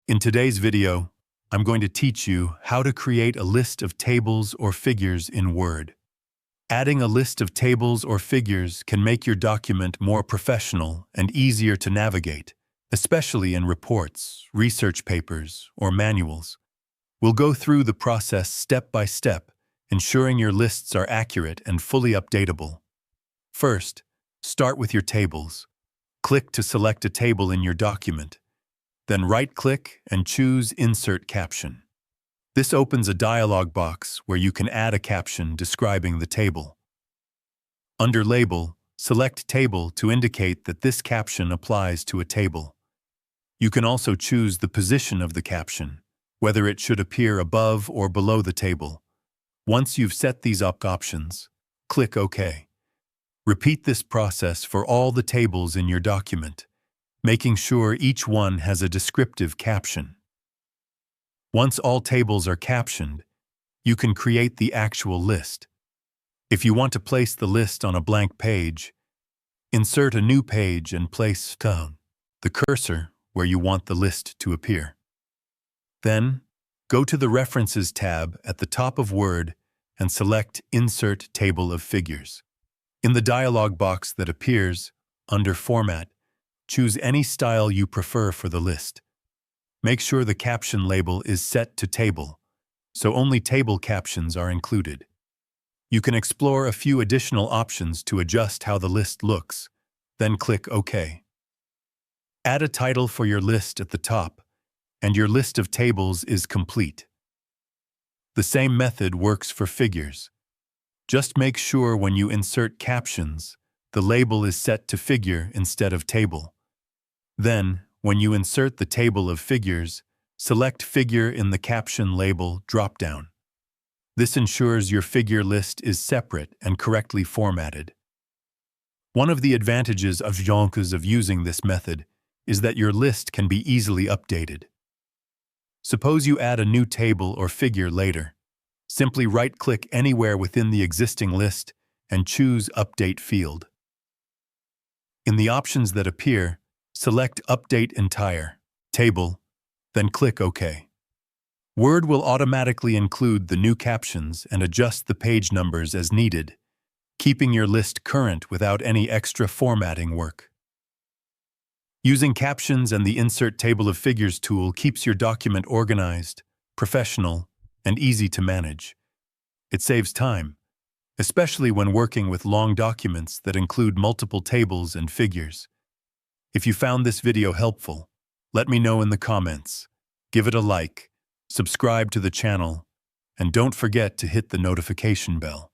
In today's video, I'm going to teach you how to create a list of tables or figures in Word. Adding a list of tables or figures can make your document more professional and easier to navigate, especially in reports, research papers, or manuals. We'll go through the process step by step, ensuring your lists are accurate and fully updatable. First, start with your tables. Click to select a table in your document. Then right-click and choose Insert Caption. This opens a dialog box where you can add a caption describing the table. Under Label, select Table to indicate that this caption applies to a table. You can also choose the position of the caption, whether it should appear above or below the table. Once you've set these options, click OK. Repeat this process for all the tables in your document, making sure each one has a descriptive caption. Once all tables are captioned, you can create the actual list. If you want to place the list on a blank page, insert a new page and place the cursor where you want the list to appear. Then, go to the References tab at the top of Word and select Insert Table of Figures. In the dialog box that appears, under Format, choose any style you prefer for the list. Make sure the caption label is set to Table, so only table captions are included. You can explore a few additional options to adjust how the list looks, then click OK. Add a title for your list at the top, and your list of tables is complete. The same method works for figures. Just make sure when you insert captions, the label is set to Figure instead of Table. Then, when you insert the table of figures, select Figure in the Caption Label drop-down. This ensures your figure list is separate and correctly formatted. One of the advantages of using this method is that your list can be easily updated. Suppose you add a new table or figure later. Simply right-click anywhere within the existing list and choose Update field. In the options that appear, select Update Entire Table, then click OK. Word will automatically include the new captions and adjust the page numbers as needed, keeping your list current without any extra formatting work. Using captions and the Insert Table of Figures tool keeps your document organized, professional, and easy to manage. It saves time, especially when working with long documents that include multiple tables and figures. If you found this video helpful, let me know in the comments. Give it a like, subscribe to the channel, and don't forget to hit the notification bell.